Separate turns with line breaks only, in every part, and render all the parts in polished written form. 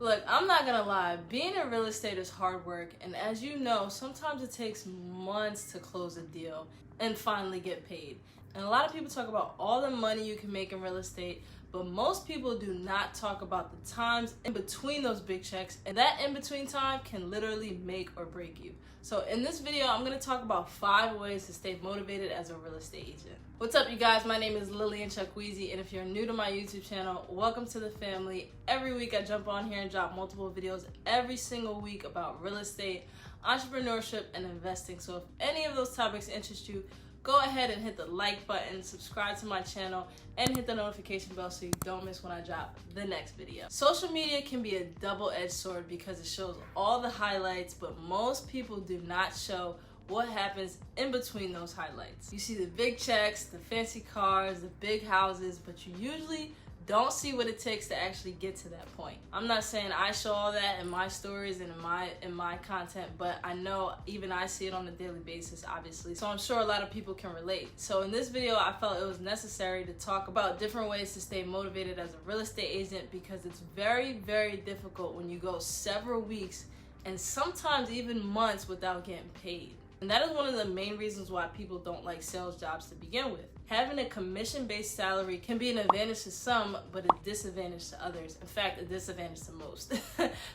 Look, I'm not gonna lie, being in real estate is hard work, and as you know, sometimes it takes months to close a deal and finally get paid. And a lot of people talk about all the money you can make in real estate, but most people do not talk about the times in between those big checks, and that in-between time can literally make or break you. So in this video, I'm gonna talk about 5 ways to stay motivated as a real estate agent. What's up, you guys? My name is Lillian Chukwueze, and if you're new to my YouTube channel, welcome to the family. Every week I jump on here and drop multiple videos every single week about real estate, entrepreneurship, and investing. So if any of those topics interest you, go ahead and hit the like button, subscribe to my channel, and hit the notification bell so you don't miss when I drop the next video. Social media can be a double-edged sword because it shows all the highlights, but most people do not show what happens in between those highlights. You see the big checks, the fancy cars, the big houses, but you usually don't see what it takes to actually get to that point. I'm not saying I show all that in my stories and in my content, but I know even I see it on a daily basis, obviously. So I'm sure a lot of people can relate. So in this video, I felt it was necessary to talk about different ways to stay motivated as a real estate agent, because it's very, very difficult when you go several weeks and sometimes even months without getting paid. And that is one of the main reasons why people don't like sales jobs to begin with. Having a commission-based salary can be an advantage to some, but a disadvantage to others. In fact, a disadvantage to most.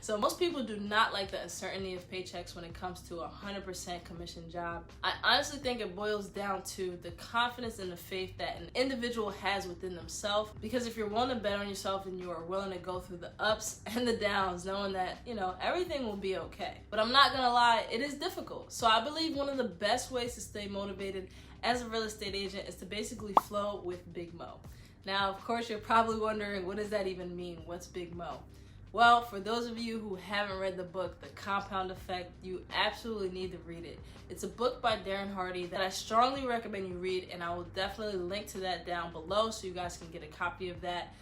So most people do not like the uncertainty of paychecks when it comes to a 100% commission job. I honestly think it boils down to the confidence and the faith that an individual has within themselves. Because if you're willing to bet on yourself and you are willing to go through the ups and the downs, knowing that, everything will be okay. But I'm not gonna lie, it is difficult. So I believe one of the best ways to stay motivated as a real estate agent is to basically flow with Big Mo. Now, of course, you're probably wondering, what does that even mean? What's Big Mo? Well, for those of you who haven't read the book, The Compound Effect, you absolutely need to read it. It's a book by Darren Hardy that I strongly recommend you read, and I will definitely link to that down below so you guys can get a copy of that.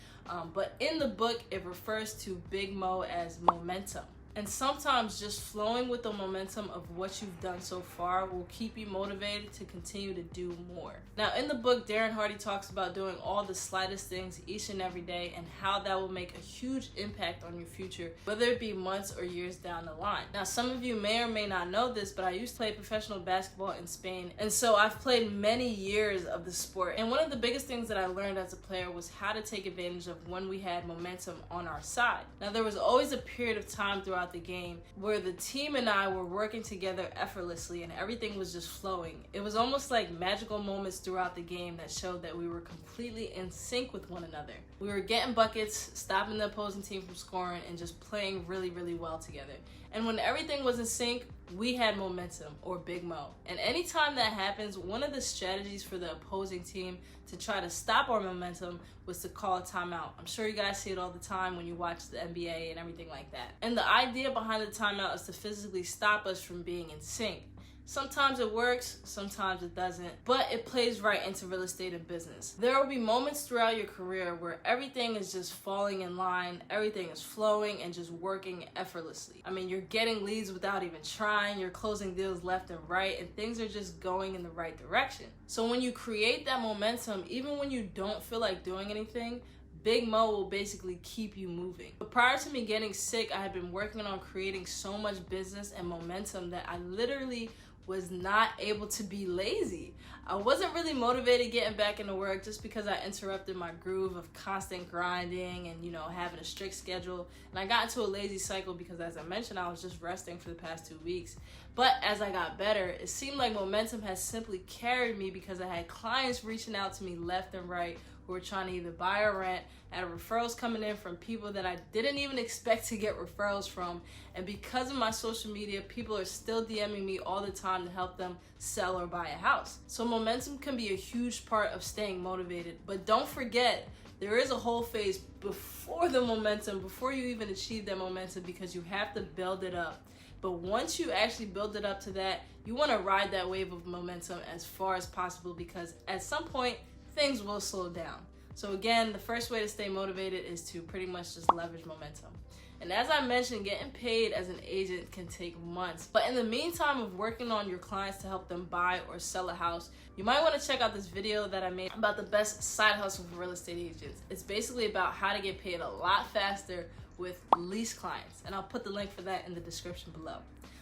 But in the book, it refers to Big Mo as momentum. And sometimes just flowing with the momentum of what you've done so far will keep you motivated to continue to do more. Now, in the book, Darren Hardy talks about doing all the slightest things each and every day and how that will make a huge impact on your future, whether it be months or years down the line. Now, some of you may or may not know this, but I used to play professional basketball in Spain, and so I've played many years of the sport. And one of the biggest things that I learned as a player was how to take advantage of when we had momentum on our side. Now, there was always a period of time throughout the game where the team and I were working together effortlessly and everything was just flowing. It was almost like magical moments throughout the game that showed that we were completely in sync with one another. We were getting buckets, stopping the opposing team from scoring, and just playing really, really well together. And when everything was in sync, we had momentum, or Big Mo. And anytime that happens, one of the strategies for the opposing team to try to stop our momentum was to call a timeout. I'm sure you guys see it all the time when you watch the NBA and everything like that. And the idea behind the timeout is to physically stop us from being in sync. Sometimes it works, sometimes it doesn't, but it plays right into real estate and business. There will be moments throughout your career where everything is just falling in line, everything is flowing and just working effortlessly. I mean, you're getting leads without even trying, you're closing deals left and right, and things are just going in the right direction. So when you create that momentum, even when you don't feel like doing anything, Big Mo will basically keep you moving. But prior to me getting sick, I had been working on creating so much business and momentum that I literally was not able to be lazy. I wasn't really motivated getting back into work just because I interrupted my groove of constant grinding and having a strict schedule, and I got into a lazy cycle because, as I mentioned, I was just resting for the past 2 weeks. But as I got better, it seemed like momentum has simply carried me because I had clients reaching out to me left and right who were trying to either buy or rent. I had referrals coming in from people that I didn't even expect to get referrals from. And because of my social media, people are still DMing me all the time to help them sell or buy a house. So momentum can be a huge part of staying motivated. But don't forget, there is a whole phase before the momentum, before you even achieve that momentum, because you have to build it up. But once you actually build it up to that, you want to ride that wave of momentum as far as possible, because at some point, things will slow down. So again, the first way to stay motivated is to pretty much just leverage momentum. And as I mentioned, getting paid as an agent can take months. But in the meantime of working on your clients to help them buy or sell a house, you might want to check out this video that I made about the best side hustle for real estate agents. It's basically about how to get paid a lot faster with least clients, and I'll put the link for that in the description below.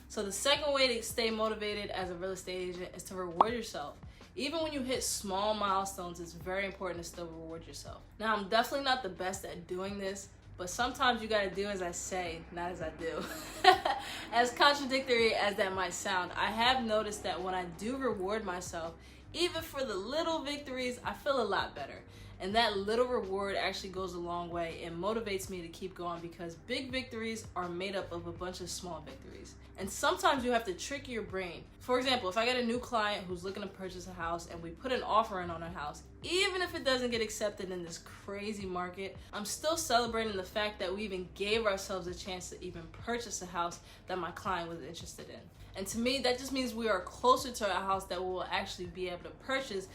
So the second way to stay motivated as a real estate agent is to reward yourself. Even when you hit small milestones, it's very important to still reward yourself. Now, I'm definitely not the best at doing this, but sometimes you gotta do as I say, not as I do. As contradictory as that might sound, I have noticed that when I do reward myself, even for the little victories, I feel a lot better. And that little reward actually goes a long way and motivates me to keep going, because big victories are made up of a bunch of small victories. And sometimes you have to trick your brain. For example, if I get a new client who's looking to purchase a house and we put an offer in on a house, even if it doesn't get accepted in this crazy market, I'm still celebrating the fact that we even gave ourselves a chance to even purchase a house that my client was interested in. And to me, that just means we are closer to a house that we will actually be able to purchase,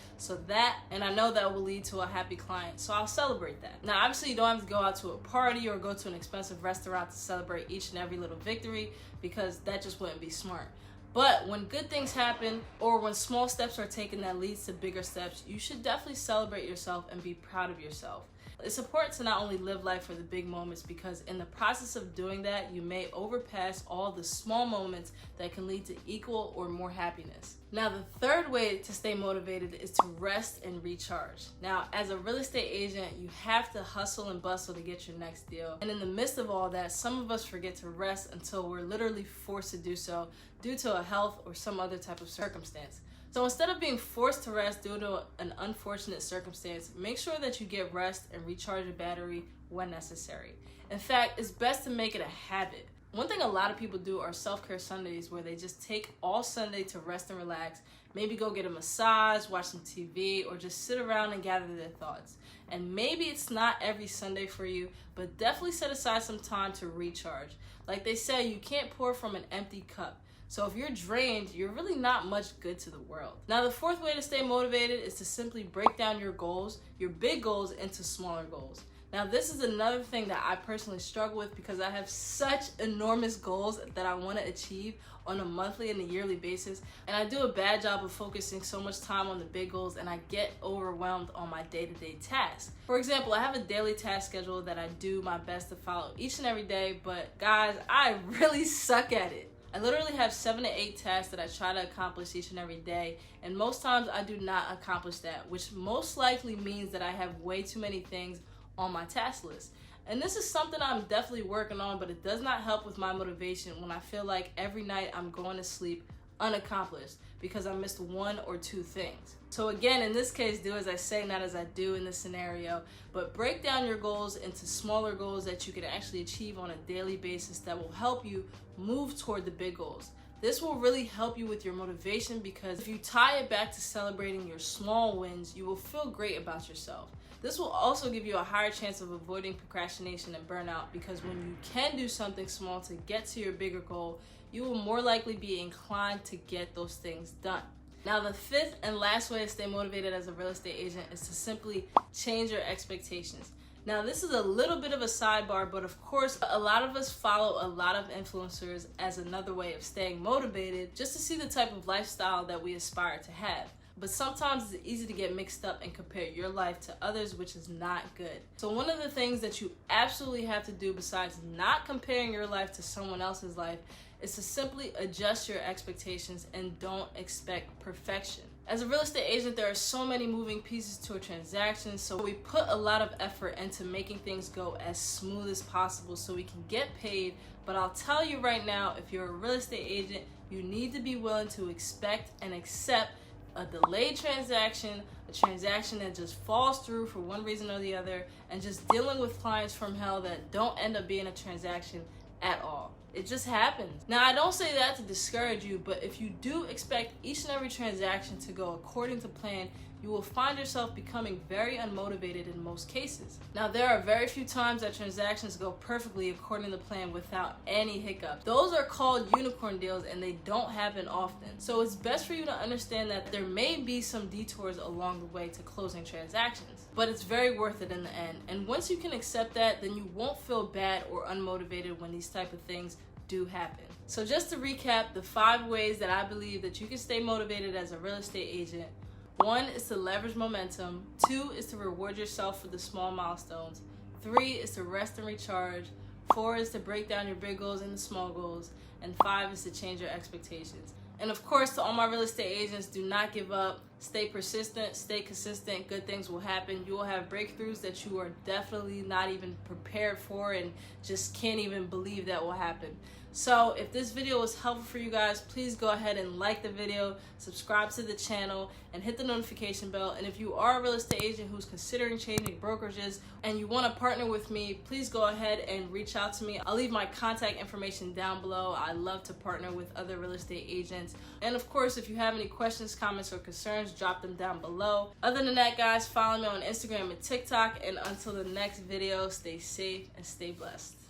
and I know that will lead to a happy client, so I'll celebrate that. Now, obviously, you don't have to go out to a party or go to an expensive restaurant to celebrate each and every little victory, because that just wouldn't be smart. But when good things happen, or when small steps are taken that leads to bigger steps, you should definitely celebrate yourself and be proud of yourself. It's important to not only live life for the big moments, because in the process of doing that, you may overpass all the small moments that can lead to equal or more happiness. Now, the third way to stay motivated is to rest and recharge. Now, as a real estate agent, you have to hustle and bustle to get your next deal. And in the midst of all that, some of us forget to rest until we're literally forced to do so due to a health or some other type of circumstance. So instead of being forced to rest due to an unfortunate circumstance, make sure that you get rest and recharge your battery when necessary. In fact, it's best to make it a habit. One thing a lot of people do are self-care Sundays, where they just take all Sunday to rest and relax, maybe go get a massage, watch some TV, or just sit around and gather their thoughts. And maybe it's not every Sunday for you, but definitely set aside some time to recharge. Like they say, you can't pour from an empty cup. So if you're drained, you're really not much good to the world. Now, the fourth way to stay motivated is to simply break down your goals, your big goals, into smaller goals. Now, this is another thing that I personally struggle with, because I have such enormous goals that I want to achieve on a monthly and a yearly basis, and I do a bad job of focusing so much time on the big goals, and I get overwhelmed on my day-to-day tasks. For example, I have a daily task schedule that I do my best to follow each and every day, but guys, I really suck at it. I literally have 7 to 8 tasks that I try to accomplish each and every day, and most times I do not accomplish that, which most likely means that I have way too many things on my task list. And this is something I'm definitely working on, but it does not help with my motivation when I feel like every night I'm going to sleep unaccomplished because I missed 1 or 2 things. So again, in this case, do as I say, not as I do in this scenario, but break down your goals into smaller goals that you can actually achieve on a daily basis that will help you move toward the big goals. This will really help you with your motivation, because if you tie it back to celebrating your small wins, you will feel great about yourself. This will also give you a higher chance of avoiding procrastination and burnout, because when you can do something small to get to your bigger goal, you will more likely be inclined to get those things done. Now, the fifth and last way to stay motivated as a real estate agent is to simply change your expectations. Now, this is a little bit of a sidebar, but of course, a lot of us follow a lot of influencers as another way of staying motivated, just to see the type of lifestyle that we aspire to have. But sometimes it's easy to get mixed up and compare your life to others, which is not good. So one of the things that you absolutely have to do, besides not comparing your life to someone else's life, is to simply adjust your expectations and don't expect perfection. As a real estate agent, there are so many moving pieces to a transaction, so we put a lot of effort into making things go as smooth as possible so we can get paid. But I'll tell you right now, if you're a real estate agent, you need to be willing to expect and accept a delayed transaction, a transaction that just falls through for one reason or the other, and just dealing with clients from hell that don't end up being a transaction at all. It just happens. Now, I don't say that to discourage you, but if you do expect each and every transaction to go according to plan, you will find yourself becoming very unmotivated in most cases. Now, there are very few times that transactions go perfectly according to plan without any hiccups. Those are called unicorn deals, and they don't happen often. So it's best for you to understand that there may be some detours along the way to closing transactions, but it's very worth it in the end. And once you can accept that, then you won't feel bad or unmotivated when these type of things do happen. So just to recap, the 5 ways that I believe that you can stay motivated as a real estate agent: 1 is to leverage momentum. 2 is to reward yourself for the small milestones. 3 is to rest and recharge. 4 is to break down your big goals into small goals. And 5 is to change your expectations. And of course, to all my real estate agents, do not give up. Stay persistent, stay consistent. Good things will happen. You will have breakthroughs that you are definitely not even prepared for and just can't even believe that will happen. So if this video was helpful for you guys, please go ahead and like the video, subscribe to the channel, and hit the notification bell. And if you are a real estate agent who's considering changing brokerages and you want to partner with me, please go ahead and reach out to me. I'll leave my contact information down below. I love to partner with other real estate agents. And of course, if you have any questions, comments, or concerns, drop them down below. Other than that, guys, follow me on Instagram and TikTok. And until the next video, stay safe and stay blessed.